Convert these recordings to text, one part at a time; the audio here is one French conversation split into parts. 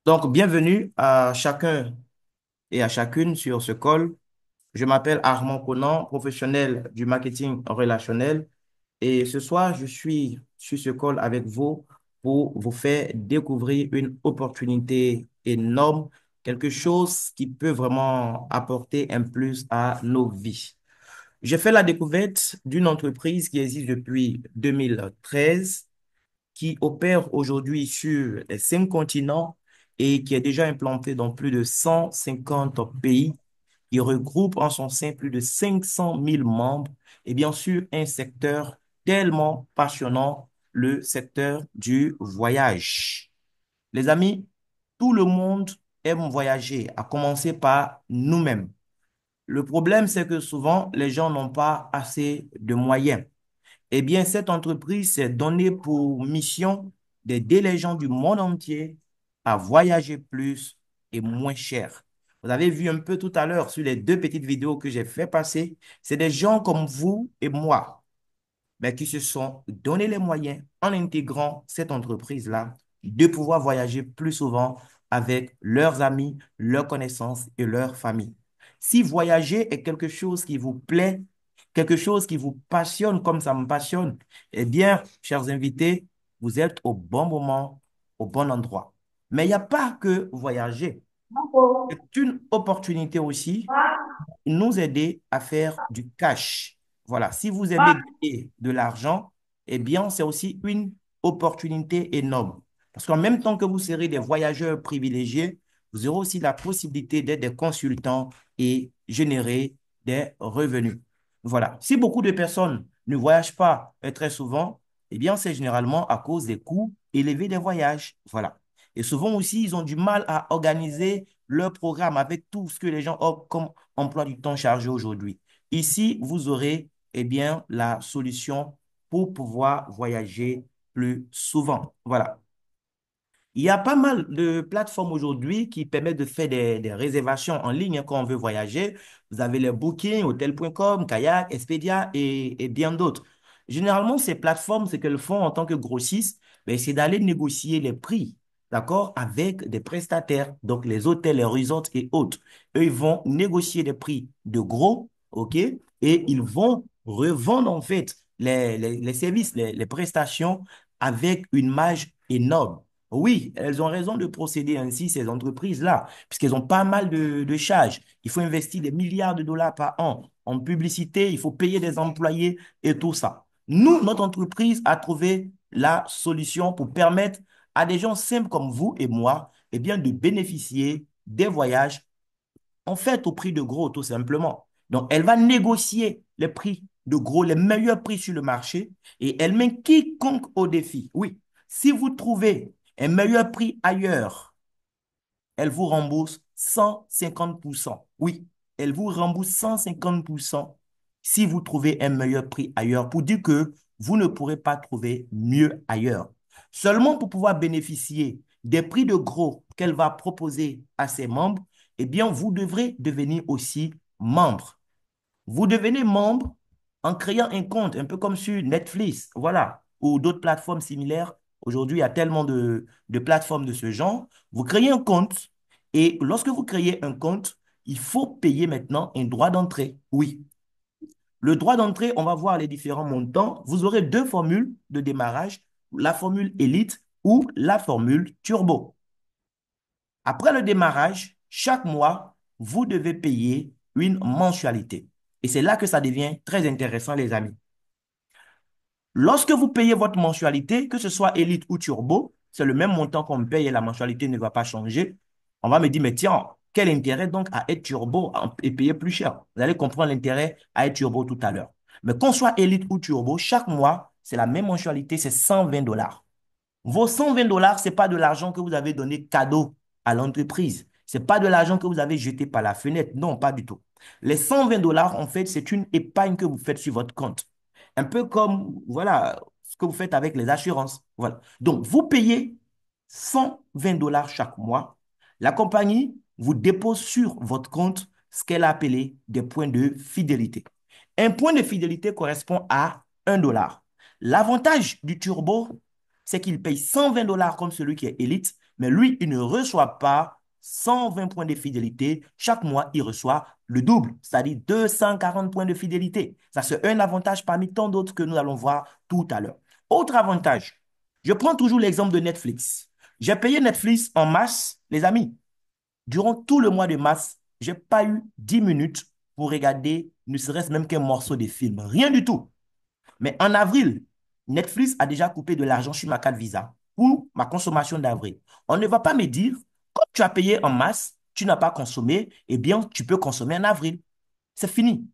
Donc, bienvenue à chacun et à chacune sur ce call. Je m'appelle Armand Conan, professionnel du marketing relationnel. Et ce soir, je suis sur ce call avec vous pour vous faire découvrir une opportunité énorme, quelque chose qui peut vraiment apporter un plus à nos vies. J'ai fait la découverte d'une entreprise qui existe depuis 2013 qui opère aujourd'hui sur les 5 continents et qui est déjà implanté dans plus de 150 pays, qui regroupe en son sein plus de 500 000 membres et bien sûr un secteur tellement passionnant, le secteur du voyage. Les amis, tout le monde aime voyager, à commencer par nous-mêmes. Le problème, c'est que souvent, les gens n'ont pas assez de moyens. Eh bien, cette entreprise s'est donnée pour mission d'aider les gens du monde entier à voyager plus et moins cher. Vous avez vu un peu tout à l'heure sur les deux petites vidéos que j'ai fait passer, c'est des gens comme vous et moi mais qui se sont donné les moyens, en intégrant cette entreprise-là, de pouvoir voyager plus souvent avec leurs amis, leurs connaissances et leur famille. Si voyager est quelque chose qui vous plaît, quelque chose qui vous passionne comme ça me passionne, eh bien, chers invités, vous êtes au bon moment, au bon endroit. Mais il n'y a pas que voyager. C'est une opportunité aussi nous aider à faire du cash. Voilà, si vous aimez gagner de l'argent, eh bien, c'est aussi une opportunité énorme. Parce qu'en même temps que vous serez des voyageurs privilégiés, vous aurez aussi la possibilité d'être des consultants et générer des revenus. Voilà. Si beaucoup de personnes ne voyagent pas très souvent, eh bien, c'est généralement à cause des coûts élevés des voyages. Voilà. Et souvent aussi, ils ont du mal à organiser leur programme avec tout ce que les gens ont comme emploi du temps chargé aujourd'hui. Ici, vous aurez eh bien, la solution pour pouvoir voyager plus souvent. Voilà. Il y a pas mal de plateformes aujourd'hui qui permettent de faire des réservations en ligne quand on veut voyager. Vous avez les Booking, Hotel.com, Kayak, Expedia et bien d'autres. Généralement, ces plateformes, ce qu'elles font en tant que grossistes, ben, c'est d'aller négocier les prix, d'accord, avec des prestataires, donc les hôtels, les resorts et autres. Eux, ils vont négocier des prix de gros, OK, et ils vont revendre en fait les services, les prestations avec une marge énorme. Oui, elles ont raison de procéder ainsi, ces entreprises-là, puisqu'elles ont pas mal de charges. Il faut investir des milliards de dollars par an en publicité, il faut payer des employés et tout ça. Nous, notre entreprise a trouvé la solution pour permettre à des gens simples comme vous et moi, eh bien, de bénéficier des voyages en fait au prix de gros, tout simplement. Donc, elle va négocier les prix de gros, les meilleurs prix sur le marché et elle met quiconque au défi. Oui, si vous trouvez un meilleur prix ailleurs, elle vous rembourse 150%. Oui, elle vous rembourse 150% si vous trouvez un meilleur prix ailleurs pour dire que vous ne pourrez pas trouver mieux ailleurs. Seulement pour pouvoir bénéficier des prix de gros qu'elle va proposer à ses membres, eh bien, vous devrez devenir aussi membre. Vous devenez membre en créant un compte, un peu comme sur Netflix, voilà, ou d'autres plateformes similaires. Aujourd'hui, il y a tellement de plateformes de ce genre. Vous créez un compte et lorsque vous créez un compte, il faut payer maintenant un droit d'entrée. Oui. Le droit d'entrée, on va voir les différents montants. Vous aurez deux formules de démarrage, la formule élite ou la formule turbo. Après le démarrage, chaque mois, vous devez payer une mensualité. Et c'est là que ça devient très intéressant, les amis. Lorsque vous payez votre mensualité, que ce soit Elite ou Turbo, c'est le même montant qu'on paye et la mensualité ne va pas changer. On va me dire, mais tiens, quel intérêt donc à être Turbo et payer plus cher? Vous allez comprendre l'intérêt à être Turbo tout à l'heure. Mais qu'on soit Elite ou Turbo, chaque mois, c'est la même mensualité, c'est 120 dollars. Vos 120 dollars, ce n'est pas de l'argent que vous avez donné cadeau à l'entreprise. Ce n'est pas de l'argent que vous avez jeté par la fenêtre. Non, pas du tout. Les 120 dollars, en fait, c'est une épargne que vous faites sur votre compte. Un peu comme, voilà, ce que vous faites avec les assurances. Voilà. Donc, vous payez 120 dollars chaque mois. La compagnie vous dépose sur votre compte ce qu'elle a appelé des points de fidélité. Un point de fidélité correspond à 1 dollar. L'avantage du turbo, c'est qu'il paye 120 dollars comme celui qui est élite, Mais lui, il ne reçoit pas 120 points de fidélité. Chaque mois, il reçoit le double, c'est-à-dire 240 points de fidélité. Ça, c'est un avantage parmi tant d'autres que nous allons voir tout à l'heure. Autre avantage, je prends toujours l'exemple de Netflix. J'ai payé Netflix en mars, les amis. Durant tout le mois de mars, je n'ai pas eu 10 minutes pour regarder ne serait-ce même qu'un morceau de film. Rien du tout. Mais en avril, Netflix a déjà coupé de l'argent sur ma carte Visa pour ma consommation d'avril. On ne va pas me dire, comme tu as payé en mars, tu n'as pas consommé, eh bien, tu peux consommer en avril. C'est fini.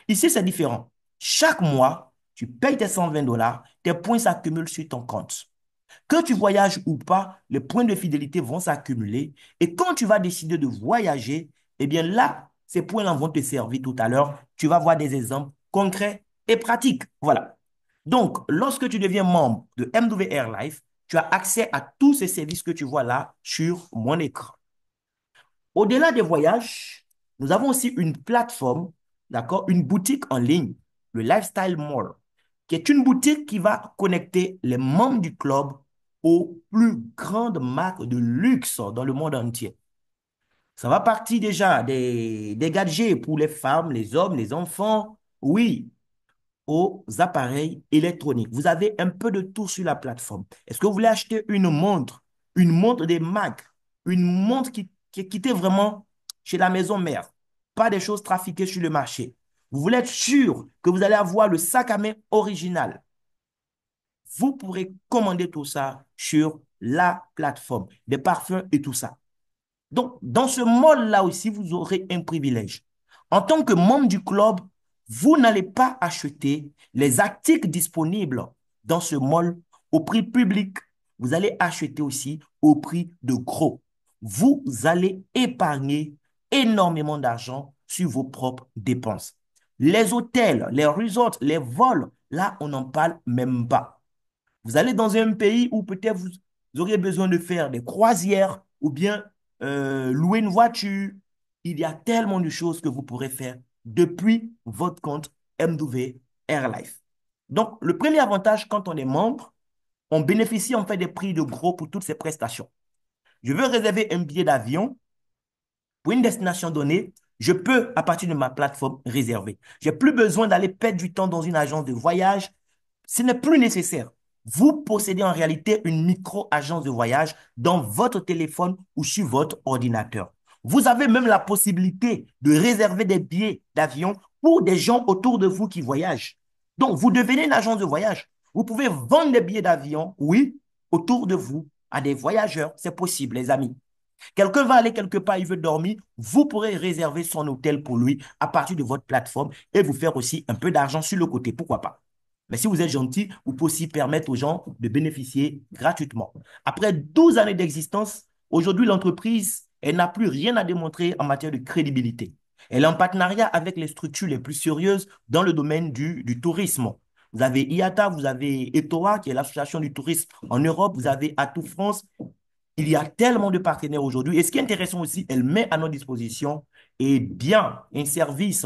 Ici, c'est différent. Chaque mois, tu payes tes 120 dollars, tes points s'accumulent sur ton compte. Que tu voyages ou pas, les points de fidélité vont s'accumuler. Et quand tu vas décider de voyager, eh bien là, ces points-là vont te servir tout à l'heure. Tu vas voir des exemples concrets et pratiques. Voilà. Donc, lorsque tu deviens membre de MW Airlife, tu as accès à tous ces services que tu vois là sur mon écran. Au-delà des voyages, nous avons aussi une plateforme, d'accord, une boutique en ligne, le Lifestyle Mall, qui est une boutique qui va connecter les membres du club aux plus grandes marques de luxe dans le monde entier. Ça va partir déjà des gadgets pour les femmes, les hommes, les enfants, oui, aux appareils électroniques. Vous avez un peu de tout sur la plateforme. Est-ce que vous voulez acheter une montre des marques, une montre qui est quittée vraiment chez la maison mère, pas des choses trafiquées sur le marché. Vous voulez être sûr que vous allez avoir le sac à main original. Vous pourrez commander tout ça sur la plateforme, des parfums et tout ça. Donc, dans ce mall-là aussi, vous aurez un privilège. En tant que membre du club, vous n'allez pas acheter les articles disponibles dans ce mall au prix public. Vous allez acheter aussi au prix de gros. Vous allez épargner énormément d'argent sur vos propres dépenses. Les hôtels, les resorts, les vols, là, on n'en parle même pas. Vous allez dans un pays où peut-être vous auriez besoin de faire des croisières ou bien louer une voiture. Il y a tellement de choses que vous pourrez faire depuis votre compte MW Airlife. Donc, le premier avantage, quand on est membre, on bénéficie en fait des prix de gros pour toutes ces prestations. Je veux réserver un billet d'avion pour une destination donnée. Je peux, à partir de ma plateforme, réserver. Je n'ai plus besoin d'aller perdre du temps dans une agence de voyage. Ce n'est plus nécessaire. Vous possédez en réalité une micro-agence de voyage dans votre téléphone ou sur votre ordinateur. Vous avez même la possibilité de réserver des billets d'avion pour des gens autour de vous qui voyagent. Donc, vous devenez une agence de voyage. Vous pouvez vendre des billets d'avion, oui, autour de vous, à des voyageurs. C'est possible, les amis. Quelqu'un va aller quelque part, il veut dormir, vous pourrez réserver son hôtel pour lui à partir de votre plateforme et vous faire aussi un peu d'argent sur le côté. Pourquoi pas? Mais si vous êtes gentil, vous pouvez aussi permettre aux gens de bénéficier gratuitement. Après 12 années d'existence, aujourd'hui, l'entreprise, elle n'a plus rien à démontrer en matière de crédibilité. Elle est en partenariat avec les structures les plus sérieuses dans le domaine du tourisme. Vous avez IATA, vous avez ETOA, qui est l'association du tourisme en Europe, vous avez Atout France. Il y a tellement de partenaires aujourd'hui. Et ce qui est intéressant aussi, elle met à notre disposition et bien un service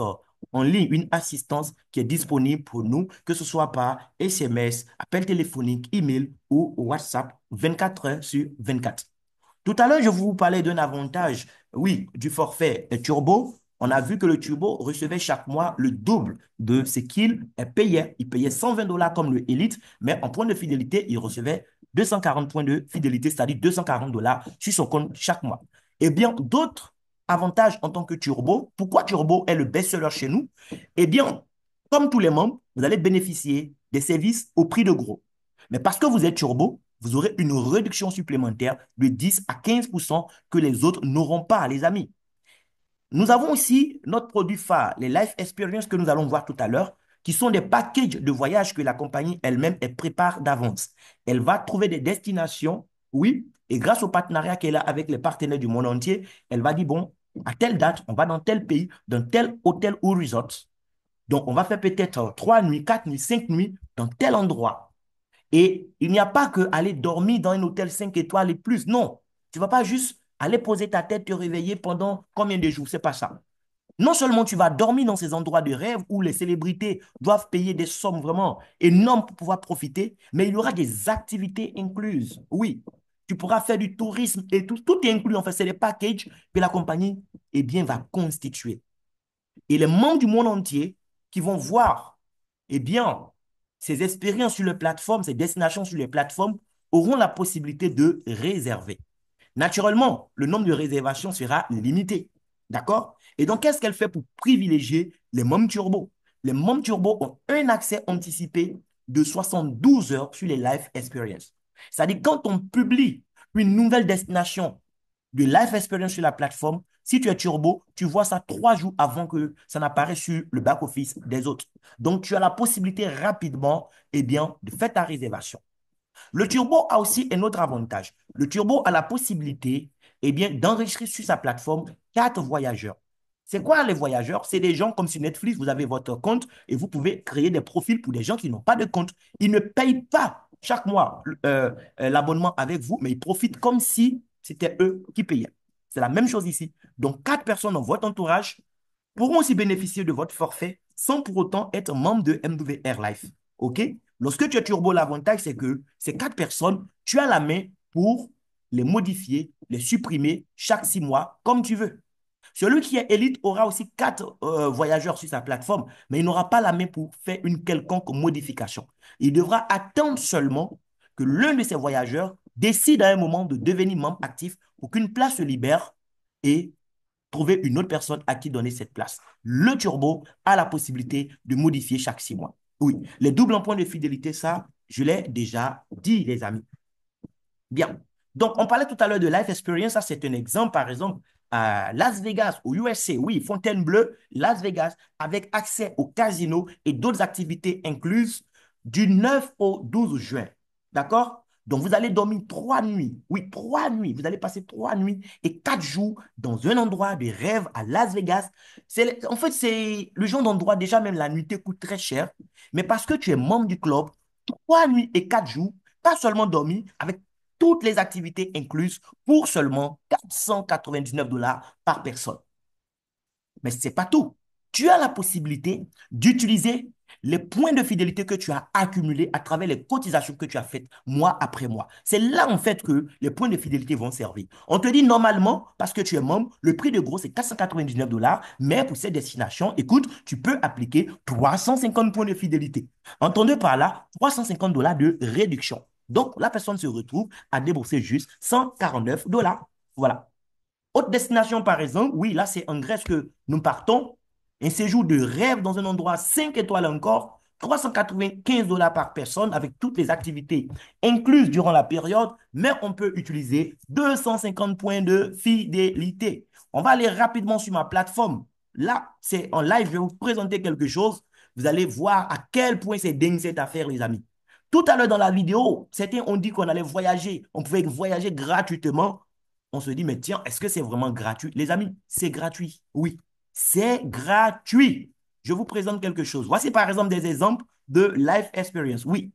en ligne, une assistance qui est disponible pour nous, que ce soit par SMS, appel téléphonique, email ou WhatsApp 24 heures sur 24. Tout à l'heure, je vous parlais d'un avantage, oui, du forfait Turbo. On a vu que le Turbo recevait chaque mois le double de ce qu'il payait. Il payait 120 dollars comme le Elite, mais en point de fidélité, il recevait 240 points de fidélité, c'est-à-dire 240 dollars sur son compte chaque mois. Eh bien, d'autres avantages en tant que Turbo. Pourquoi Turbo est le best-seller chez nous? Eh bien, comme tous les membres, vous allez bénéficier des services au prix de gros. Mais parce que vous êtes Turbo, vous aurez une réduction supplémentaire de 10 à 15% que les autres n'auront pas, les amis. Nous avons aussi notre produit phare, les Life Experience que nous allons voir tout à l'heure, qui sont des packages de voyage que la compagnie elle-même elle prépare d'avance. Elle va trouver des destinations, oui, et grâce au partenariat qu'elle a avec les partenaires du monde entier, elle va dire, bon, à telle date, on va dans tel pays, dans tel hôtel ou resort. Donc, on va faire peut-être 3 nuits, 4 nuits, 5 nuits dans tel endroit. Et il n'y a pas que aller dormir dans un hôtel 5 étoiles et plus. Non, tu ne vas pas juste aller poser ta tête, te réveiller pendant combien de jours. C'est pas ça. Non seulement tu vas dormir dans ces endroits de rêve où les célébrités doivent payer des sommes vraiment énormes pour pouvoir profiter, mais il y aura des activités incluses. Oui, Tu pourras faire du tourisme et tout est inclus. En fait, c'est les packages que la compagnie, eh bien, va constituer. Et les membres du monde entier qui vont voir, eh bien, ces expériences sur les plateformes, ces destinations sur les plateformes, auront la possibilité de réserver. Naturellement, le nombre de réservations sera limité. D'accord? Et donc, qu'est-ce qu'elle fait pour privilégier les membres turbo? Les membres turbo ont un accès anticipé de 72 heures sur les live experience. C'est-à-dire, quand on publie une nouvelle destination de live experience sur la plateforme, si tu es turbo, tu vois ça 3 jours avant que ça n'apparaisse sur le back-office des autres. Donc, tu as la possibilité rapidement, eh bien, de faire ta réservation. Le turbo a aussi un autre avantage. Le turbo a la possibilité, eh bien, d'enregistrer sur sa plateforme 4 voyageurs. C'est quoi les voyageurs? C'est des gens comme sur Netflix, vous avez votre compte et vous pouvez créer des profils pour des gens qui n'ont pas de compte. Ils ne payent pas chaque mois l'abonnement avec vous, mais ils profitent comme si c'était eux qui payaient. C'est la même chose ici. Donc, 4 personnes dans votre entourage pourront aussi bénéficier de votre forfait sans pour autant être membre de MWR Life. OK? Lorsque tu es turbo, l'avantage, c'est que ces 4 personnes, tu as la main pour les modifier, les supprimer chaque 6 mois, comme tu veux. Celui qui est élite aura aussi 4 voyageurs sur sa plateforme, mais il n'aura pas la main pour faire une quelconque modification. Il devra attendre seulement que l'un de ces voyageurs décide à un moment de devenir membre actif pour qu'une place se libère et trouver une autre personne à qui donner cette place. Le turbo a la possibilité de modifier chaque 6 mois. Oui, les doubles points de fidélité, ça, je l'ai déjà dit, les amis. Bien. Donc, on parlait tout à l'heure de Life Experience. Ça, c'est un exemple, par exemple, à Las Vegas, au USA. Oui, Fontainebleau, Las Vegas, avec accès au casino et d'autres activités incluses du 9 au 12 juin. D'accord? Donc, vous allez dormir 3 nuits. Oui, 3 nuits. Vous allez passer 3 nuits et 4 jours dans un endroit de rêve à Las Vegas. En fait, c'est le genre d'endroit, déjà, même la nuitée coûte très cher. Mais parce que tu es membre du club, 3 nuits et 4 jours, pas seulement dormir, avec toutes les activités incluses pour seulement 499 dollars par personne. Mais ce n'est pas tout. Tu as la possibilité d'utiliser les points de fidélité que tu as accumulés à travers les cotisations que tu as faites mois après mois. C'est là, en fait, que les points de fidélité vont servir. On te dit normalement, parce que tu es membre, le prix de gros, c'est 499 dollars, mais pour ces destinations, écoute, tu peux appliquer 350 points de fidélité. Entendez par là, 350 dollars de réduction. Donc, la personne se retrouve à débourser juste 149 dollars. Voilà. Autre destination, par exemple, oui, là, c'est en Grèce que nous partons. Un séjour de rêve dans un endroit 5 étoiles encore, 395 dollars par personne avec toutes les activités incluses durant la période, mais on peut utiliser 250 points de fidélité. On va aller rapidement sur ma plateforme. Là, c'est en live, je vais vous présenter quelque chose. Vous allez voir à quel point c'est dingue cette affaire, les amis. Tout à l'heure dans la vidéo, certains ont dit qu'on allait voyager. On pouvait voyager gratuitement. On se dit, mais tiens, est-ce que c'est vraiment gratuit? Les amis, c'est gratuit. Oui, c'est gratuit. Je vous présente quelque chose. Voici par exemple des exemples de Life Experience. Oui,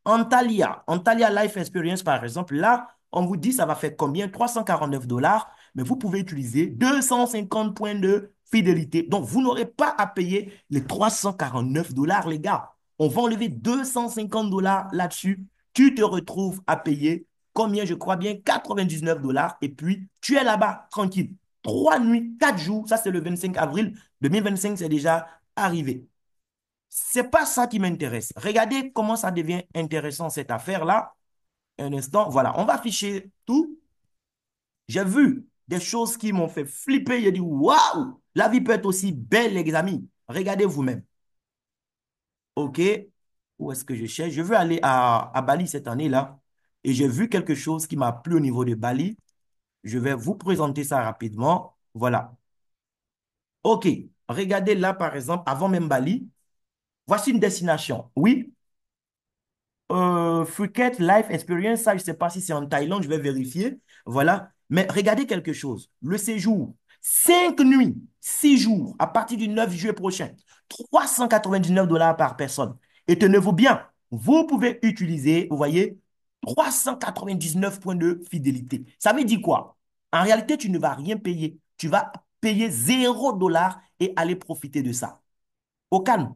Antalya Life Experience, par exemple, là, on vous dit ça va faire combien? 349 dollars, mais vous pouvez utiliser 250 points de fidélité. Donc, vous n'aurez pas à payer les 349 dollars, les gars. On va enlever 250 dollars là-dessus. Tu te retrouves à payer combien? Je crois bien 99 dollars. Et puis, tu es là-bas, tranquille. 3 nuits, 4 jours. Ça, c'est le 25 avril 2025, c'est déjà arrivé. C'est pas ça qui m'intéresse. Regardez comment ça devient intéressant cette affaire-là. Un instant, voilà, on va afficher tout. J'ai vu des choses qui m'ont fait flipper. J'ai dit, waouh, la vie peut être aussi belle, les amis. Regardez vous-même. OK, où est-ce que je cherche? Je veux aller à Bali cette année-là. Et j'ai vu quelque chose qui m'a plu au niveau de Bali. Je vais vous présenter ça rapidement. Voilà. OK, regardez là, par exemple, avant même Bali, voici une destination. Oui, Phuket Life Experience, ça, je ne sais pas si c'est en Thaïlande, je vais vérifier. Voilà. Mais regardez quelque chose. Le séjour, 5 nuits, 6 jours, à partir du 9 juillet prochain, 399 dollars par personne. Et tenez-vous bien, vous pouvez utiliser, vous voyez, 399 points de fidélité. Ça veut dire quoi? En réalité, tu ne vas rien payer. Tu vas payer 0 dollar et aller profiter de ça. Au calme,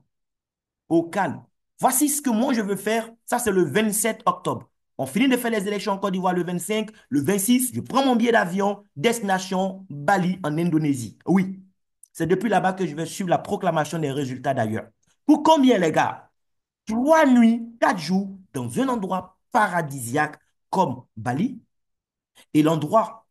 au calme. Voici ce que moi je veux faire. Ça, c'est le 27 octobre. On finit de faire les élections en Côte d'Ivoire le 25, le 26, je prends mon billet d'avion, destination Bali en Indonésie. Oui, c'est depuis là-bas que je vais suivre la proclamation des résultats d'ailleurs. Pour combien, les gars? 3 nuits, 4 jours dans un endroit paradisiaque comme Bali. Et l'endroit,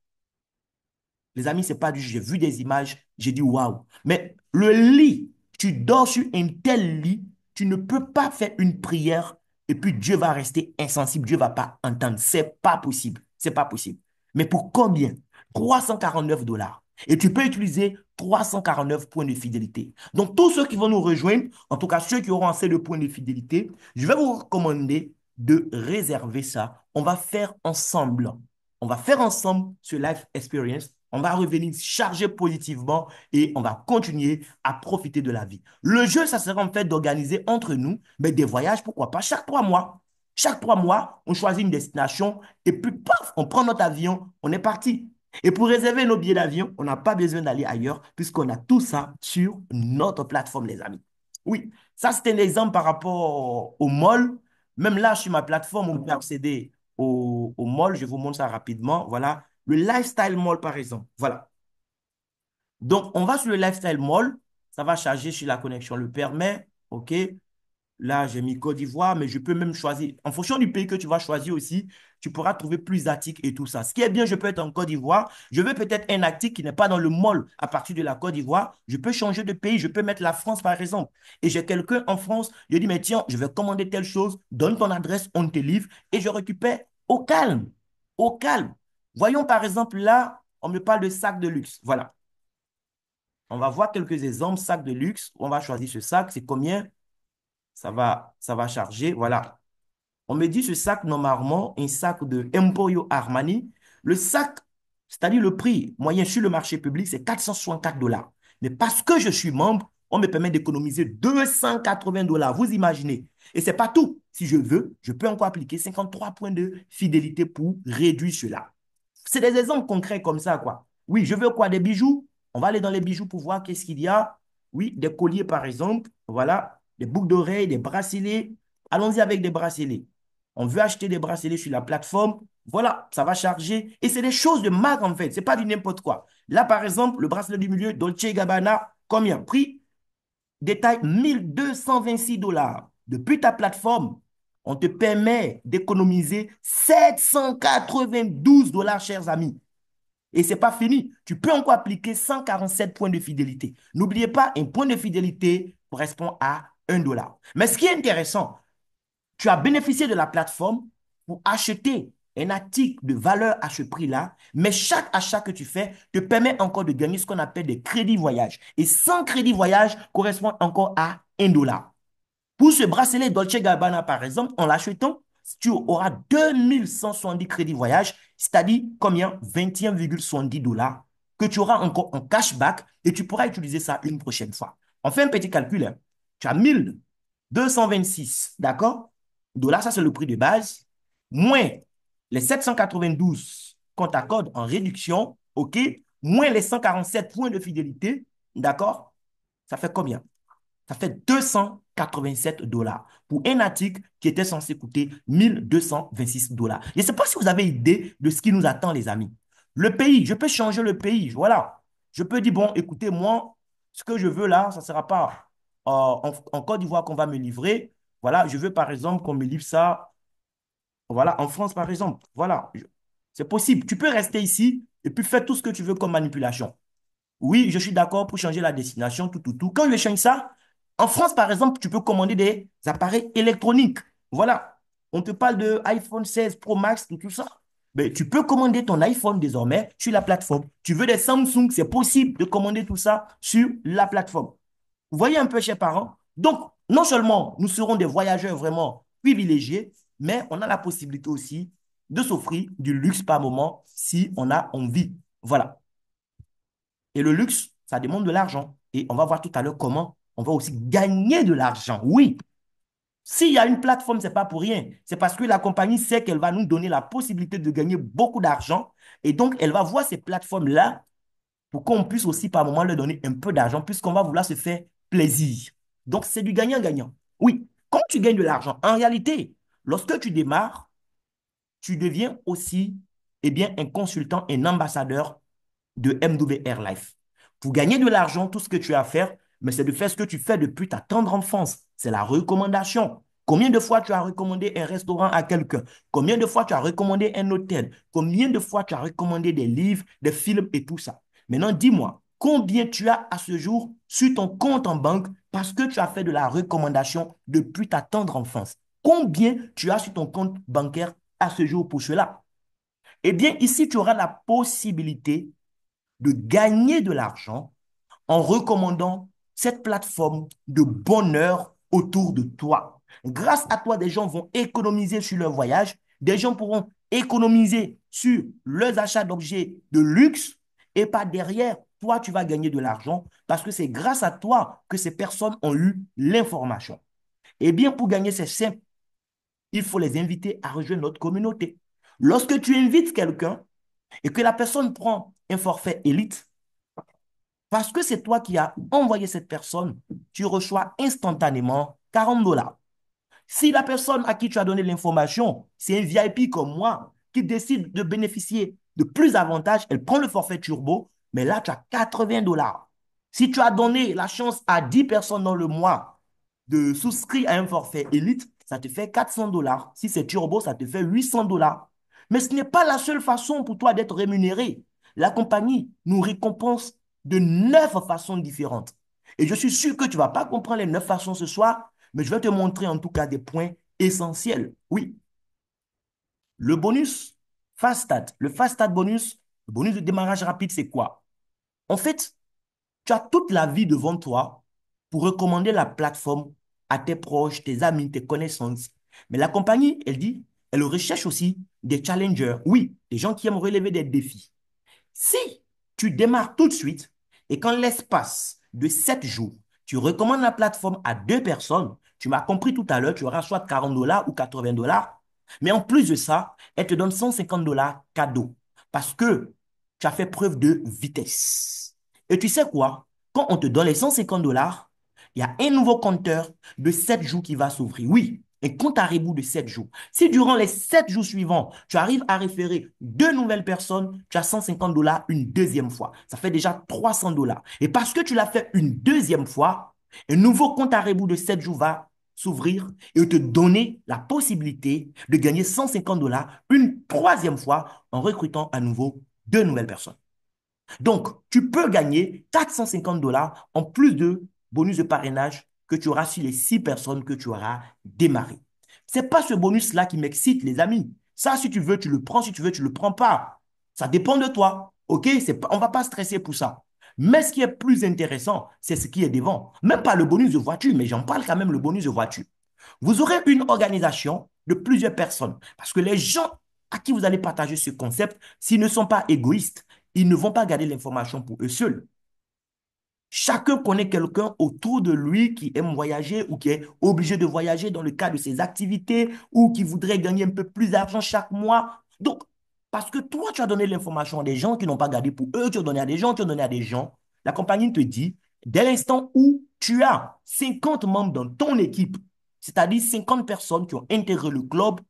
les amis, c'est pas du j'ai vu des images, j'ai dit waouh. Mais le lit, tu dors sur un tel lit, tu ne peux pas faire une prière et puis Dieu va rester insensible, Dieu va pas entendre. C'est pas possible. C'est pas possible. Mais pour combien? 349 $. Et tu peux utiliser 349 points de fidélité. Donc, tous ceux qui vont nous rejoindre, en tout cas ceux qui auront assez de points de fidélité, je vais vous recommander de réserver ça. On va faire ensemble. On va faire ensemble ce life experience. On va revenir chargé positivement et on va continuer à profiter de la vie. Le jeu, ça sera en fait d'organiser entre nous mais des voyages, pourquoi pas, chaque 3 mois. Chaque 3 mois, on choisit une destination et puis paf, on prend notre avion, on est parti. Et pour réserver nos billets d'avion, on n'a pas besoin d'aller ailleurs puisqu'on a tout ça sur notre plateforme, les amis. Oui, ça c'était un exemple par rapport au mall. Même là, sur ma plateforme, on peut accéder au mall. Je vous montre ça rapidement. Voilà, le Lifestyle Mall, par exemple. Voilà. Donc, on va sur le Lifestyle Mall. Ça va charger si la connexion le permet. OK. Là, j'ai mis Côte d'Ivoire, mais je peux même choisir. En fonction du pays que tu vas choisir aussi, tu pourras trouver plus d'articles et tout ça. Ce qui est bien, je peux être en Côte d'Ivoire. Je veux peut-être un article qui n'est pas dans le mall à partir de la Côte d'Ivoire. Je peux changer de pays. Je peux mettre la France, par exemple. Et j'ai quelqu'un en France. Je dis, mais tiens, je vais commander telle chose. Donne ton adresse, on te livre. Et je récupère au calme. Au calme. Voyons, par exemple, là, on me parle de sac de luxe. Voilà. On va voir quelques exemples. Sac de luxe. On va choisir ce sac. C'est combien? Ça va charger. Voilà. On me dit ce sac, normalement, un sac de Emporio Armani. Le sac, c'est-à-dire le prix moyen sur le marché public, c'est 464 $. Mais parce que je suis membre, on me permet d'économiser 280 $. Vous imaginez. Et ce n'est pas tout. Si je veux, je peux encore appliquer 53 points de fidélité pour réduire cela. C'est des exemples concrets comme ça, quoi. Oui, je veux quoi? Des bijoux? On va aller dans les bijoux pour voir qu'est-ce qu'il y a. Oui, des colliers, par exemple. Voilà, des boucles d'oreilles, des bracelets. Allons-y avec des bracelets. On veut acheter des bracelets sur la plateforme. Voilà, ça va charger. Et c'est des choses de marque, en fait. Ce n'est pas du n'importe quoi. Là, par exemple, le bracelet du milieu, Dolce Gabbana, combien? Prix? Détail, 1 226 $. Depuis ta plateforme, on te permet d'économiser 792 $, chers amis. Et ce n'est pas fini. Tu peux encore appliquer 147 points de fidélité. N'oubliez pas, un point de fidélité correspond à 1 $. Mais ce qui est intéressant, tu as bénéficié de la plateforme pour acheter un article de valeur à ce prix-là, mais chaque achat que tu fais te permet encore de gagner ce qu'on appelle des crédits voyage. Et 100 crédits voyage correspond encore à 1 $. Pour ce bracelet Dolce Gabbana, par exemple, en l'achetant, tu auras 2170 crédits voyage, c'est-à-dire combien? 21,70 $ que tu auras encore en cashback et tu pourras utiliser ça une prochaine fois. On fait un petit calcul, hein. Tu as 1226, d'accord? Dollars, ça c'est le prix de base, moins les 792 qu'on t'accorde en réduction, OK? Moins les 147 points de fidélité, d'accord? Ça fait combien? Ça fait 287 $ pour un article qui était censé coûter 1226 $. Je ne sais pas si vous avez idée de ce qui nous attend, les amis. Le pays, je peux changer le pays. Voilà. Je peux dire, bon, écoutez, moi, ce que je veux là, ça ne sera pas en Côte d'Ivoire qu'on va me livrer. Voilà, je veux par exemple qu'on me livre ça, voilà, en France par exemple. Voilà, c'est possible. Tu peux rester ici et puis faire tout ce que tu veux comme manipulation. Oui, je suis d'accord pour changer la destination, tout, tout, tout. Quand je change ça, en France, par exemple, tu peux commander des appareils électroniques. Voilà. On te parle de iPhone 16 Pro Max, tout, tout ça. Mais tu peux commander ton iPhone désormais sur la plateforme. Tu veux des Samsung, c'est possible de commander tout ça sur la plateforme. Vous voyez un peu, chers parents? Donc, non seulement nous serons des voyageurs vraiment privilégiés, mais on a la possibilité aussi de s'offrir du luxe par moment si on a envie. Voilà. Et le luxe, ça demande de l'argent. Et on va voir tout à l'heure comment on va aussi gagner de l'argent. Oui, s'il y a une plateforme, ce n'est pas pour rien. C'est parce que la compagnie sait qu'elle va nous donner la possibilité de gagner beaucoup d'argent. Et donc, elle va voir ces plateformes-là pour qu'on puisse aussi par moment leur donner un peu d'argent puisqu'on va vouloir se faire plaisir. Donc, c'est du gagnant-gagnant. Oui, quand tu gagnes de l'argent, en réalité, lorsque tu démarres, tu deviens aussi eh bien, un consultant, un ambassadeur de MWR Life. Pour gagner de l'argent, tout ce que tu as à faire, mais c'est de faire ce que tu fais depuis ta tendre enfance. C'est la recommandation. Combien de fois tu as recommandé un restaurant à quelqu'un? Combien de fois tu as recommandé un hôtel? Combien de fois tu as recommandé des livres, des films et tout ça? Maintenant, dis-moi, combien tu as à ce jour sur ton compte en banque parce que tu as fait de la recommandation depuis ta tendre enfance? Combien tu as sur ton compte bancaire à ce jour pour cela? Eh bien, ici, tu auras la possibilité de gagner de l'argent en recommandant cette plateforme de bonheur autour de toi. Grâce à toi, des gens vont économiser sur leur voyage, des gens pourront économiser sur leurs achats d'objets de luxe et par derrière, toi, tu vas gagner de l'argent parce que c'est grâce à toi que ces personnes ont eu l'information. Eh bien, pour gagner, c'est simple. Il faut les inviter à rejoindre notre communauté. Lorsque tu invites quelqu'un et que la personne prend un forfait élite, parce que c'est toi qui as envoyé cette personne, tu reçois instantanément 40 $. Si la personne à qui tu as donné l'information, c'est un VIP comme moi, qui décide de bénéficier de plus d'avantages, elle prend le forfait turbo, mais là, tu as 80 $. Si tu as donné la chance à 10 personnes dans le mois de souscrire à un forfait élite, ça te fait 400 $. Si c'est turbo, ça te fait 800 $. Mais ce n'est pas la seule façon pour toi d'être rémunéré. La compagnie nous récompense de 9 façons différentes. Et je suis sûr que tu ne vas pas comprendre les 9 façons ce soir, mais je vais te montrer en tout cas des points essentiels. Oui, le bonus Fast Start. Le Fast Start bonus, le bonus de démarrage rapide, c'est quoi? En fait, tu as toute la vie devant toi pour recommander la plateforme à tes proches, tes amis, tes connaissances. Mais la compagnie, elle dit, elle recherche aussi des challengers. Oui, des gens qui aiment relever des défis. Si tu démarres tout de suite et qu'en l'espace de 7 jours, tu recommandes la plateforme à 2 personnes, tu m'as compris tout à l'heure, tu auras soit 40 $ ou 80 $. Mais en plus de ça, elle te donne 150 $ cadeau parce que tu as fait preuve de vitesse. Et tu sais quoi? Quand on te donne les 150 $, il y a un nouveau compteur de 7 jours qui va s'ouvrir. Oui, un compte à rebours de 7 jours. Si durant les 7 jours suivants, tu arrives à référer 2 nouvelles personnes, tu as 150 $ une deuxième fois. Ça fait déjà 300 $. Et parce que tu l'as fait une deuxième fois, un nouveau compte à rebours de 7 jours va s'ouvrir et te donner la possibilité de gagner 150 $ une troisième fois en recrutant à nouveau 2 nouvelles personnes. Donc, tu peux gagner 450 $ en plus de bonus de parrainage que tu auras sur les 6 personnes que tu auras démarré. Ce n'est pas ce bonus-là qui m'excite, les amis. Ça, si tu veux, tu le prends. Si tu veux, tu ne le prends pas. Ça dépend de toi. OK? On ne va pas stresser pour ça. Mais ce qui est plus intéressant, c'est ce qui est devant. Même pas le bonus de voiture, mais j'en parle quand même, le bonus de voiture. Vous aurez une organisation de plusieurs personnes parce que les gens à qui vous allez partager ce concept, s'ils ne sont pas égoïstes, ils ne vont pas garder l'information pour eux seuls. Chacun connaît quelqu'un autour de lui qui aime voyager ou qui est obligé de voyager dans le cadre de ses activités ou qui voudrait gagner un peu plus d'argent chaque mois. Donc, parce que toi, tu as donné l'information à des gens qui n'ont pas gardé pour eux, tu as donné à des gens, tu as donné à des gens, la compagnie te dit, dès l'instant où tu as 50 membres dans ton équipe, c'est-à-dire 50 personnes qui ont intégré le club,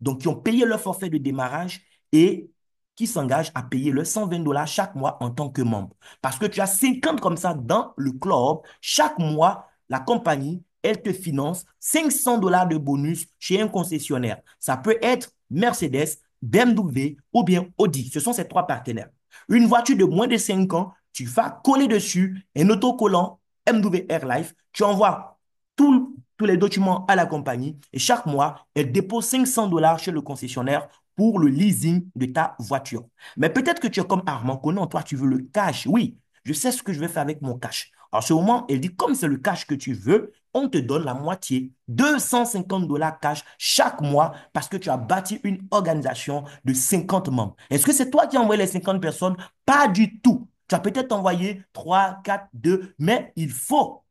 donc qui ont payé leur forfait de démarrage et qui s'engagent à payer leurs 120 $ chaque mois en tant que membre. Parce que tu as 50 comme ça dans le club. Chaque mois, la compagnie, elle te finance 500 $ de bonus chez un concessionnaire. Ça peut être Mercedes, BMW ou bien Audi. Ce sont ces 3 partenaires. Une voiture de moins de 5 ans, tu vas coller dessus un autocollant MWR Life. Tu envoies tous les documents à la compagnie et chaque mois, elle dépose 500 $ chez le concessionnaire pour le leasing de ta voiture. Mais peut-être que tu es comme Armand Conan, toi, tu veux le cash. Oui, je sais ce que je vais faire avec mon cash. Alors, ce moment, elle dit, comme c'est le cash que tu veux, on te donne la moitié, 250 $ cash chaque mois parce que tu as bâti une organisation de 50 membres. Est-ce que c'est toi qui as envoyé les 50 personnes? Pas du tout. Tu as peut-être envoyé 3, 4, 2, mais il faut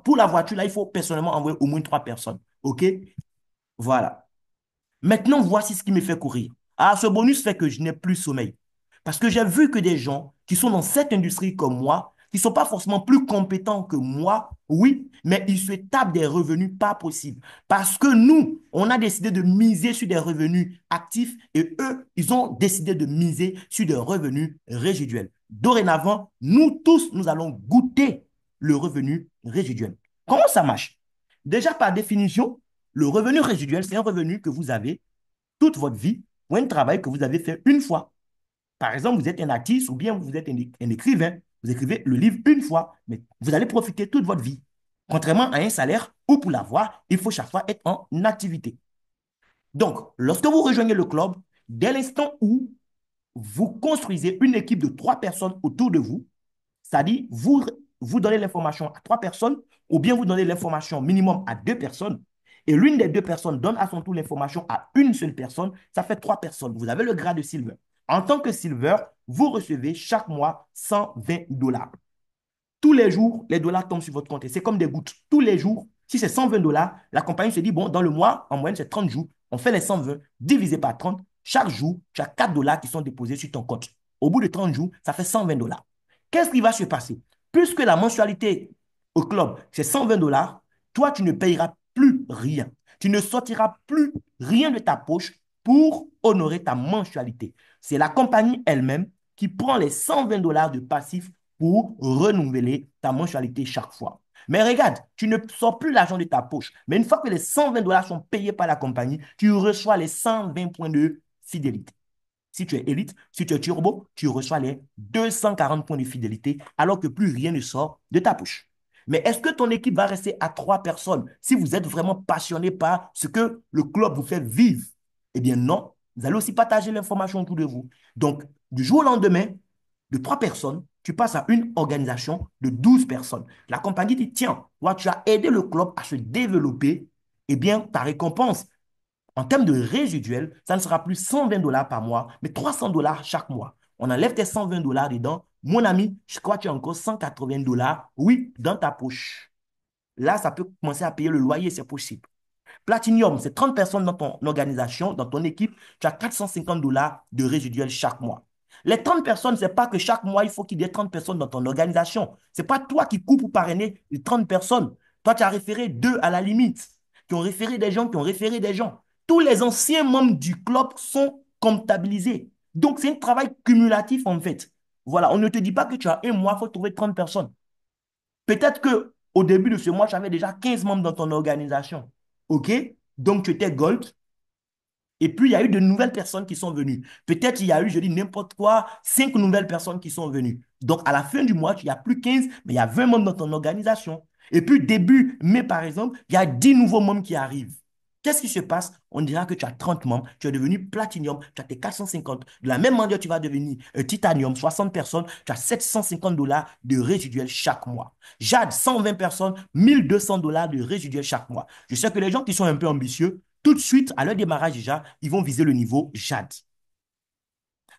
pour la voiture, là, il faut personnellement envoyer au moins 3 personnes. OK? Voilà. Maintenant, voici ce qui me fait courir. Ah, ce bonus fait que je n'ai plus sommeil. Parce que j'ai vu que des gens qui sont dans cette industrie comme moi, qui ne sont pas forcément plus compétents que moi, Oui, mais ils se tapent des revenus pas possibles. Parce que nous, on a décidé de miser sur des revenus actifs et eux, ils ont décidé de miser sur des revenus résiduels. Dorénavant, nous tous, nous allons goûter le revenu résiduel. Comment ça marche? Déjà, par définition, le revenu résiduel, c'est un revenu que vous avez toute votre vie ou un travail que vous avez fait une fois. Par exemple, vous êtes un artiste ou bien vous êtes un écrivain. Vous écrivez le livre une fois, mais vous allez profiter toute votre vie. Contrairement à un salaire où pour l'avoir, il faut chaque fois être en activité. Donc, lorsque vous rejoignez le club, dès l'instant où vous construisez une équipe de 3 personnes autour de vous, c'est-à-dire vous donnez l'information à 3 personnes ou bien vous donnez l'information minimum à 2 personnes et l'une des 2 personnes donne à son tour l'information à une seule personne, ça fait 3 personnes. Vous avez le grade de silver. En tant que silver, vous recevez chaque mois 120 dollars. Tous les jours, les dollars tombent sur votre compte. Et c'est comme des gouttes. Tous les jours, si c'est 120 dollars, la compagnie se dit, bon, dans le mois, en moyenne, c'est 30 jours. On fait les 120 divisé par 30. Chaque jour, tu as 4 dollars qui sont déposés sur ton compte. Au bout de 30 jours, ça fait 120 dollars. Qu'est-ce qui va se passer? Puisque la mensualité au club, c'est 120 dollars, toi, tu ne payeras plus rien. Tu ne sortiras plus rien de ta poche pour honorer ta mensualité. C'est la compagnie elle-même qui prend les 120 dollars de passif pour renouveler ta mensualité chaque fois. Mais regarde, tu ne sors plus l'argent de ta poche. Mais une fois que les 120 dollars sont payés par la compagnie, tu reçois les 120 points de fidélité. Si tu es élite, si tu es turbo, tu reçois les 240 points de fidélité alors que plus rien ne sort de ta poche. Mais est-ce que ton équipe va rester à 3 personnes si vous êtes vraiment passionné par ce que le club vous fait vivre? Eh bien non, vous allez aussi partager l'information autour de vous. Donc, du jour au lendemain, de 3 personnes, tu passes à une organisation de 12 personnes. La compagnie dit, tiens, toi, tu as aidé le club à se développer, eh bien, ta récompense, en termes de résiduel, ça ne sera plus 120 dollars par mois, mais 300 dollars chaque mois. On enlève tes 120 dollars dedans. Mon ami, je crois que tu as encore 180 dollars, oui, dans ta poche. Là, ça peut commencer à payer le loyer, c'est possible. Platinum, c'est 30 personnes dans ton organisation, dans ton équipe, tu as 450 dollars de résiduel chaque mois. Les 30 personnes, ce n'est pas que chaque mois, il faut qu'il y ait 30 personnes dans ton organisation. Ce n'est pas toi qui coupes pour parrainer les 30 personnes. Toi, tu as référé deux à la limite, qui ont référé des gens, qui ont référé des gens. Tous les anciens membres du club sont comptabilisés. Donc, c'est un travail cumulatif, en fait. Voilà, on ne te dit pas que tu as un mois, il faut trouver 30 personnes. Peut-être que au début de ce mois, tu avais déjà 15 membres dans ton organisation. OK? Donc, tu étais gold. Et puis, il y a eu de nouvelles personnes qui sont venues. Peut-être il y a eu, je dis n'importe quoi, 5 nouvelles personnes qui sont venues. Donc, à la fin du mois, il n'y a plus 15, mais il y a 20 membres dans ton organisation. Et puis, début mai, par exemple, il y a 10 nouveaux membres qui arrivent. Qu'est-ce qui se passe? On dira que tu as 30 membres, tu es devenu platinum, tu as tes 450. De la même manière, tu vas devenir titanium, 60 personnes, tu as 750 dollars de résiduel chaque mois. Jade, 120 personnes, 1200 dollars de résiduel chaque mois. Je sais que les gens qui sont un peu ambitieux, tout de suite, à leur démarrage déjà, ils vont viser le niveau Jade.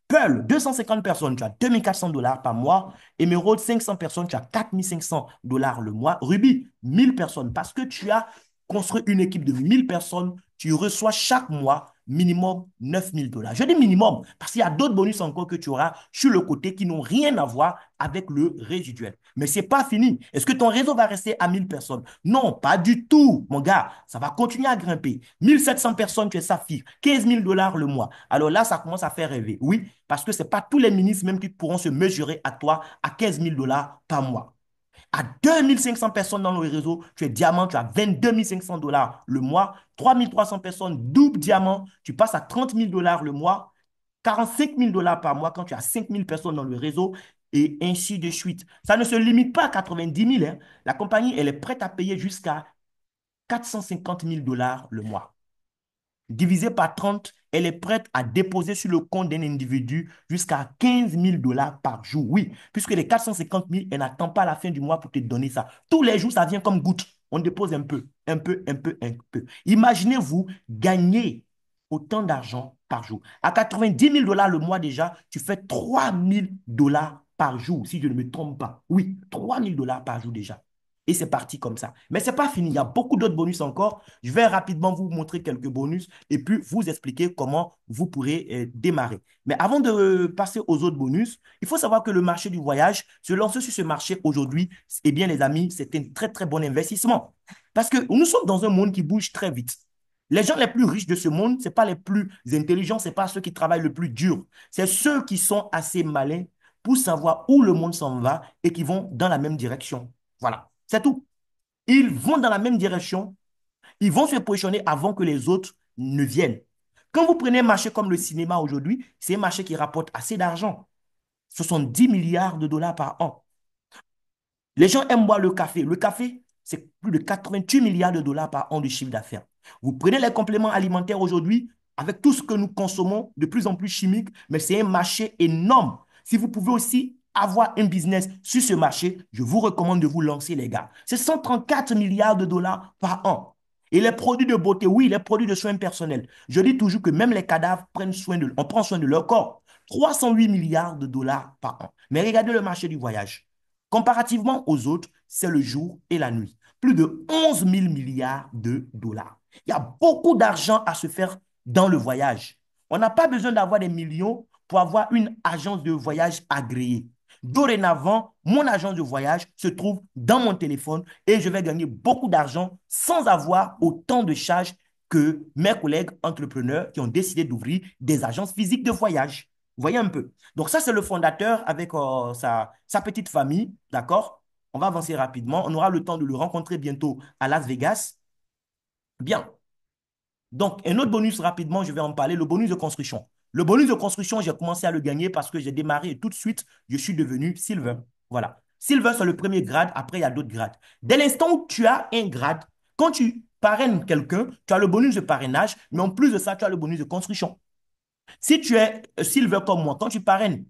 Pearl, 250 personnes, tu as 2400 dollars par mois. Emerald, 500 personnes, tu as 4500 dollars le mois. Ruby, 1000 personnes. Parce que tu as construit une équipe de 1000 personnes, tu reçois chaque mois minimum 9000 dollars. Je dis minimum parce qu'il y a d'autres bonus encore que tu auras sur le côté qui n'ont rien à voir avec le résiduel. Mais ce n'est pas fini. Est-ce que ton réseau va rester à 1000 personnes? Non, pas du tout, mon gars. Ça va continuer à grimper. 1700 personnes, tu es saphir. 15 000 dollars le mois. Alors là, ça commence à faire rêver. Oui, parce que ce n'est pas tous les ministres même qui pourront se mesurer à toi à 15 000 dollars par mois. À 2500 personnes dans le réseau, tu es diamant, tu as 22 500 dollars le mois. 3300 personnes, double diamant, tu passes à 30 000 dollars le mois. 45 000 dollars par mois quand tu as 5 000 personnes dans le réseau et ainsi de suite. Ça ne se limite pas à 90 000. Hein. La compagnie, elle est prête à payer jusqu'à 450 000 dollars le mois. Divisé par 30, elle est prête à déposer sur le compte d'un individu jusqu'à 15 000 dollars par jour. Oui, puisque les 450 000, elle n'attend pas la fin du mois pour te donner ça. Tous les jours, ça vient comme goutte. On dépose un peu, un peu, un peu, un peu. Imaginez-vous gagner autant d'argent par jour. À 90 000 dollars le mois déjà, tu fais 3 000 dollars par jour, si je ne me trompe pas. Oui, 3 000 dollars par jour déjà. Et c'est parti comme ça. Mais ce n'est pas fini. Il y a beaucoup d'autres bonus encore. Je vais rapidement vous montrer quelques bonus et puis vous expliquer comment vous pourrez démarrer. Mais avant de passer aux autres bonus, il faut savoir que le marché du voyage, se lancer sur ce marché aujourd'hui, eh bien, les amis, c'est un très, très bon investissement. Parce que nous sommes dans un monde qui bouge très vite. Les gens les plus riches de ce monde, ce n'est pas les plus intelligents, ce n'est pas ceux qui travaillent le plus dur. C'est ceux qui sont assez malins pour savoir où le monde s'en va et qui vont dans la même direction. Voilà, c'est tout. Ils vont dans la même direction, ils vont se positionner avant que les autres ne viennent. Quand vous prenez un marché comme le cinéma aujourd'hui, c'est un marché qui rapporte assez d'argent. Ce sont 10 milliards de dollars par an. Les gens aiment boire le café. Le café, c'est plus de 88 milliards de dollars par an de chiffre d'affaires. Vous prenez les compléments alimentaires aujourd'hui, avec tout ce que nous consommons, de plus en plus chimique, mais c'est un marché énorme. Si vous pouvez aussi avoir un business sur ce marché, je vous recommande de vous lancer, les gars. C'est 134 milliards de dollars par an. Et les produits de beauté, oui, les produits de soins personnels. Je dis toujours que même les cadavres on prend soin de leur corps. 308 milliards de dollars par an. Mais regardez le marché du voyage. Comparativement aux autres, c'est le jour et la nuit. Plus de 11 000 milliards de dollars. Il y a beaucoup d'argent à se faire dans le voyage. On n'a pas besoin d'avoir des millions pour avoir une agence de voyage agréée. Dorénavant, mon agence de voyage se trouve dans mon téléphone et je vais gagner beaucoup d'argent sans avoir autant de charges que mes collègues entrepreneurs qui ont décidé d'ouvrir des agences physiques de voyage. Vous voyez un peu. Donc ça, c'est le fondateur avec sa petite famille, d'accord? On va avancer rapidement. On aura le temps de le rencontrer bientôt à Las Vegas. Bien. Donc, un autre bonus rapidement, je vais en parler, le bonus de construction. Le bonus de construction, j'ai commencé à le gagner parce que j'ai démarré et tout de suite, je suis devenu Silver. Voilà. Silver, c'est le premier grade. Après, il y a d'autres grades. Dès l'instant où tu as un grade, quand tu parraines quelqu'un, tu as le bonus de parrainage, mais en plus de ça, tu as le bonus de construction. Si tu es Silver comme moi, quand tu parraines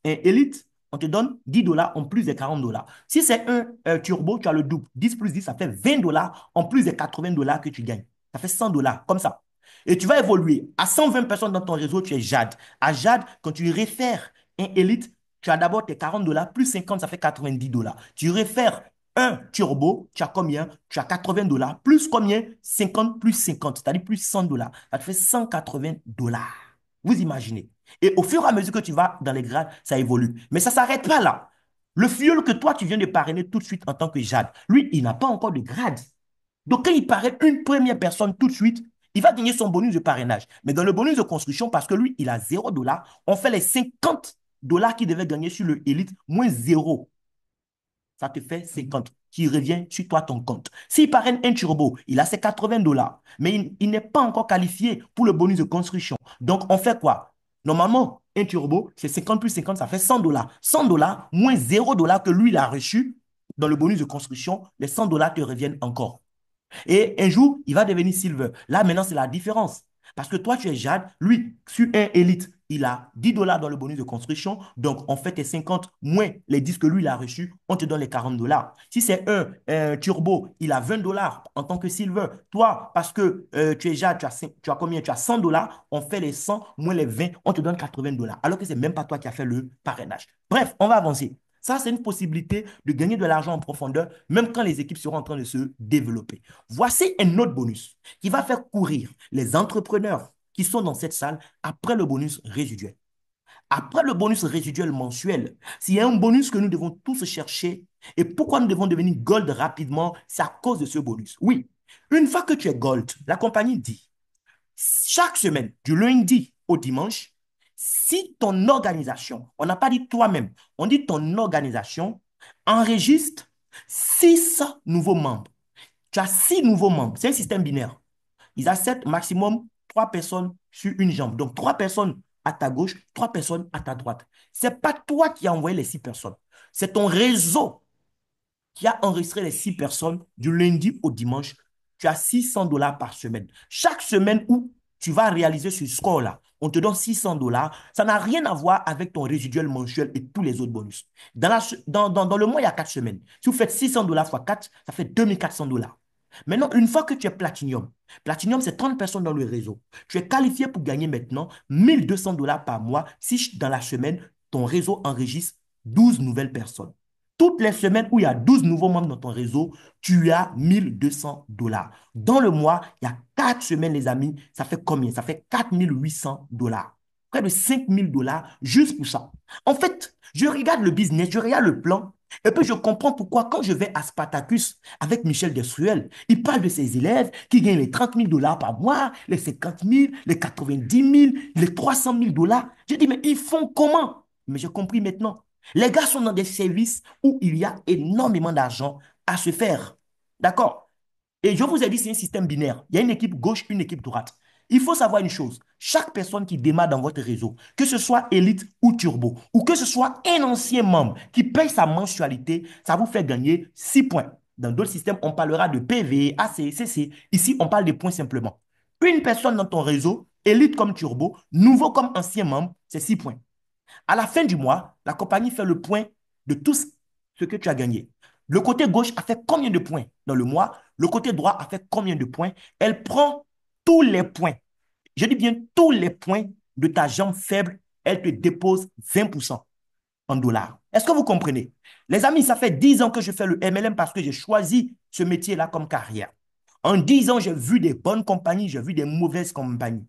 et Elite, on te donne 10 dollars en plus des 40 dollars. Si c'est un turbo, tu as le double. 10 plus 10, ça fait 20 dollars en plus des 80 dollars que tu gagnes. Ça fait 100 dollars, comme ça. Et tu vas évoluer. À 120 personnes dans ton réseau, tu es Jade. À Jade, quand tu réfères un Elite, tu as d'abord tes 40 dollars, plus 50, ça fait 90 dollars. Tu réfères un turbo, tu as combien? Tu as 80 dollars, plus combien? 50 plus 50, c'est-à-dire plus 100 dollars. Ça te fait 180 dollars. Vous imaginez. Et au fur et à mesure que tu vas dans les grades, ça évolue. Mais ça ne s'arrête pas là. Le filleul que toi, tu viens de parrainer tout de suite en tant que Jade, lui, il n'a pas encore de grade. Donc, quand il parraine une première personne tout de suite, il va gagner son bonus de parrainage. Mais dans le bonus de construction, parce que lui, il a 0 dollars, on fait les 50 dollars qu'il devait gagner sur le Elite, moins 0. Ça te fait 50 qui revient sur toi, ton compte. S'il parraine un turbo, il a ses 80 dollars, mais il n'est pas encore qualifié pour le bonus de construction. Donc, on fait quoi? Normalement, un turbo, c'est 50 plus 50, ça fait 100 dollars. 100 dollars moins 0 dollars que lui, il a reçu dans le bonus de construction, les 100 dollars te reviennent encore. Et un jour, il va devenir silver. Là, maintenant, c'est la différence. Parce que toi, tu es Jade. Lui, sur un élite, il a 10 dollars dans le bonus de construction. Donc, on fait tes 50 moins les 10 que lui, il a reçus. On te donne les 40 dollars. Si c'est un turbo, il a 20 dollars en tant que silver. Toi, parce que tu es Jade, tu as combien? Tu as 100 dollars. On fait les 100 moins les 20. On te donne 80 dollars. Alors que ce n'est même pas toi qui as fait le parrainage. Bref, on va avancer. Ça, c'est une possibilité de gagner de l'argent en profondeur, même quand les équipes seront en train de se développer. Voici un autre bonus qui va faire courir les entrepreneurs qui sont dans cette salle après le bonus résiduel. Après le bonus résiduel mensuel, s'il y a un bonus que nous devons tous chercher, et pourquoi nous devons devenir gold rapidement, c'est à cause de ce bonus. Oui, une fois que tu es gold, la compagnie dit, chaque semaine, du lundi au dimanche, si ton organisation, on n'a pas dit toi-même, on dit ton organisation, enregistre 6 nouveaux membres. Tu as 6 nouveaux membres. C'est un système binaire. Ils acceptent maximum 3 personnes sur une jambe. Donc, 3 personnes à ta gauche, 3 personnes à ta droite. Ce n'est pas toi qui as envoyé les 6 personnes. C'est ton réseau qui a enregistré les 6 personnes du lundi au dimanche. Tu as 600 dollars par semaine. Chaque semaine où tu vas réaliser ce score-là, on te donne 600 dollars. Ça n'a rien à voir avec ton résiduel mensuel et tous les autres bonus. Dans le mois, il y a 4 semaines. Si vous faites 600 dollars fois 4, ça fait 2400 dollars. Maintenant, une fois que tu es Platinum, Platinum, c'est 30 personnes dans le réseau. Tu es qualifié pour gagner maintenant 1200 dollars par mois si dans la semaine, ton réseau enregistre 12 nouvelles personnes. Toutes les semaines où il y a 12 nouveaux membres dans ton réseau, tu as 1 200 $. Dans le mois, il y a 4 semaines, les amis. Ça fait combien? Ça fait 4 800 $. Près de 5 000 $ juste pour ça. En fait, je regarde le business, je regarde le plan, et puis je comprends pourquoi quand je vais à Spartacus avec Michel Destruel, il parle de ses élèves qui gagnent les 30 000 $ par mois, les 50 000, les 90 000, les 300 000 $. Je dis, mais ils font comment? Mais j'ai compris maintenant. Les gars sont dans des services où il y a énormément d'argent à se faire. D'accord? Et je vous ai dit, c'est un système binaire. Il y a une équipe gauche, une équipe droite. Il faut savoir une chose. Chaque personne qui démarre dans votre réseau, que ce soit élite ou turbo, ou que ce soit un ancien membre qui paye sa mensualité, ça vous fait gagner 6 points. Dans d'autres systèmes, on parlera de PV, AC, CC. Ici, on parle des points simplement. Une personne dans ton réseau, élite comme turbo, nouveau comme ancien membre, c'est 6 points. À la fin du mois, la compagnie fait le point de tout ce que tu as gagné. Le côté gauche a fait combien de points dans le mois? Le côté droit a fait combien de points? Elle prend tous les points. Je dis bien tous les points de ta jambe faible. Elle te dépose 20% en dollars. Est-ce que vous comprenez? Les amis, ça fait 10 ans que je fais le MLM parce que j'ai choisi ce métier-là comme carrière. En 10 ans, j'ai vu des bonnes compagnies, j'ai vu des mauvaises compagnies.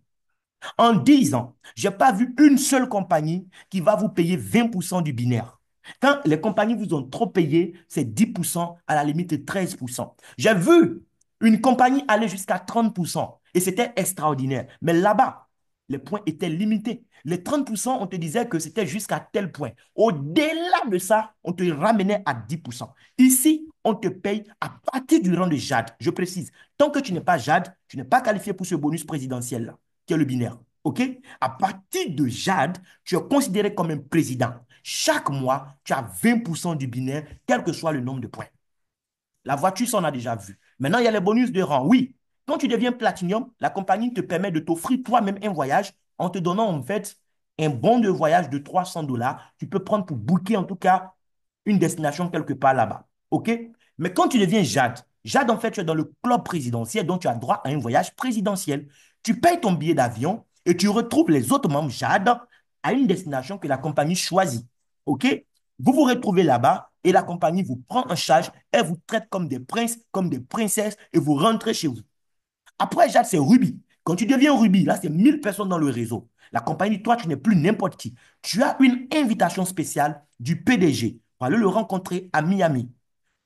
En 10 ans, je n'ai pas vu une seule compagnie qui va vous payer 20% du binaire. Quand les compagnies vous ont trop payé, c'est 10%, à la limite 13%. J'ai vu une compagnie aller jusqu'à 30% et c'était extraordinaire. Mais là-bas, les points étaient limités. Les 30%, on te disait que c'était jusqu'à tel point. Au-delà de ça, on te ramenait à 10%. Ici, on te paye à partir du rang de Jade. Je précise, tant que tu n'es pas Jade, tu n'es pas qualifié pour ce bonus présidentiel-là qui est le binaire. OK? À partir de Jade, tu es considéré comme un président. Chaque mois, tu as 20% du binaire, quel que soit le nombre de points. La voiture, ça, on a déjà vu. Maintenant, il y a les bonus de rang. Oui, quand tu deviens Platinum, la compagnie te permet de t'offrir toi-même un voyage en te donnant en fait un bon de voyage de 300 $. Tu peux prendre pour booker en tout cas une destination quelque part là-bas. OK? Mais quand tu deviens Jade, Jade, en fait, tu es dans le club présidentiel, donc tu as droit à un voyage présidentiel. Tu payes ton billet d'avion et tu retrouves les autres membres Jade à une destination que la compagnie choisit. OK? Vous vous retrouvez là-bas et la compagnie vous prend en charge, elle vous traite comme des princes, comme des princesses et vous rentrez chez vous. Après, Jade, c'est Ruby. Quand tu deviens Ruby, là, c'est 1000 personnes dans le réseau. La compagnie, toi, tu n'es plus n'importe qui. Tu as une invitation spéciale du PDG pour aller le rencontrer à Miami.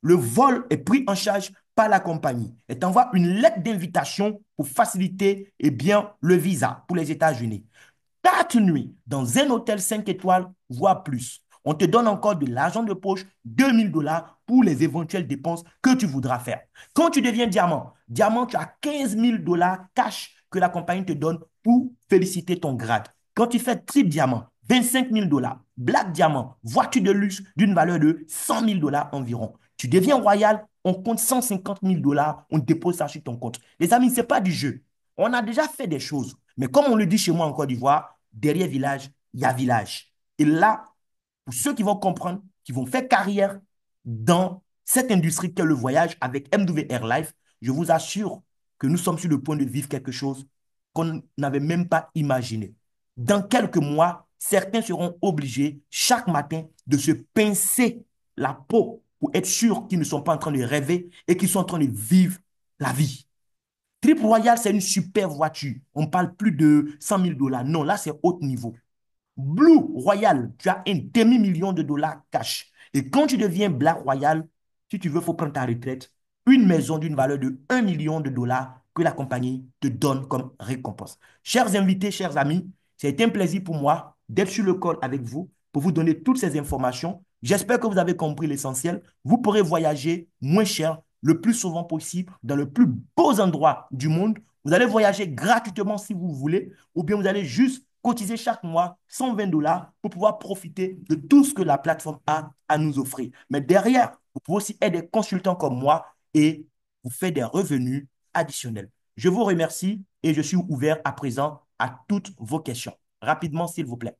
Le vol est pris en charge par la compagnie et t'envoie une lettre d'invitation pour faciliter bien, le visa pour les États-Unis. 4 nuits dans un hôtel 5 étoiles, voire plus. On te donne encore de l'argent de poche, 2 000 $ pour les éventuelles dépenses que tu voudras faire. Quand tu deviens diamant, diamant, tu as 15 000 $ cash que la compagnie te donne pour féliciter ton grade. Quand tu fais triple diamant, 25 000 $. Black diamant, voiture de luxe d'une valeur de 100 000 $ environ. Tu deviens royal, on compte 150 000 $, on dépose ça sur ton compte. Les amis, ce n'est pas du jeu. On a déjà fait des choses. Mais comme on le dit chez moi en Côte d'Ivoire, derrière village, il y a village. Et là, pour ceux qui vont comprendre, qui vont faire carrière dans cette industrie qu'est le voyage avec MW Airlife, je vous assure que nous sommes sur le point de vivre quelque chose qu'on n'avait même pas imaginé. Dans quelques mois, certains seront obligés chaque matin de se pincer la peau pour être sûrs qu'ils ne sont pas en train de rêver et qu'ils sont en train de vivre la vie. Trip Royal, c'est une super voiture. On ne parle plus de 100 000 $. Non, là, c'est haut niveau. Blue Royal, tu as un demi-million de dollars cash. Et quand tu deviens Black Royal, si tu veux, il faut prendre ta retraite. Une maison d'une valeur de 1 million de $ que la compagnie te donne comme récompense. Chers invités, chers amis, c'est un plaisir pour moi d'être sur le call avec vous pour vous donner toutes ces informations. J'espère que vous avez compris l'essentiel. Vous pourrez voyager moins cher le plus souvent possible dans le plus beaux endroits du monde. Vous allez voyager gratuitement si vous voulez, ou bien vous allez juste cotiser chaque mois 120 $ pour pouvoir profiter de tout ce que la plateforme a à nous offrir. Mais derrière, vous pouvez aussi être des consultants comme moi et vous faire des revenus additionnels. Je vous remercie et je suis ouvert à présent à toutes vos questions. Rapidement, s'il vous plaît.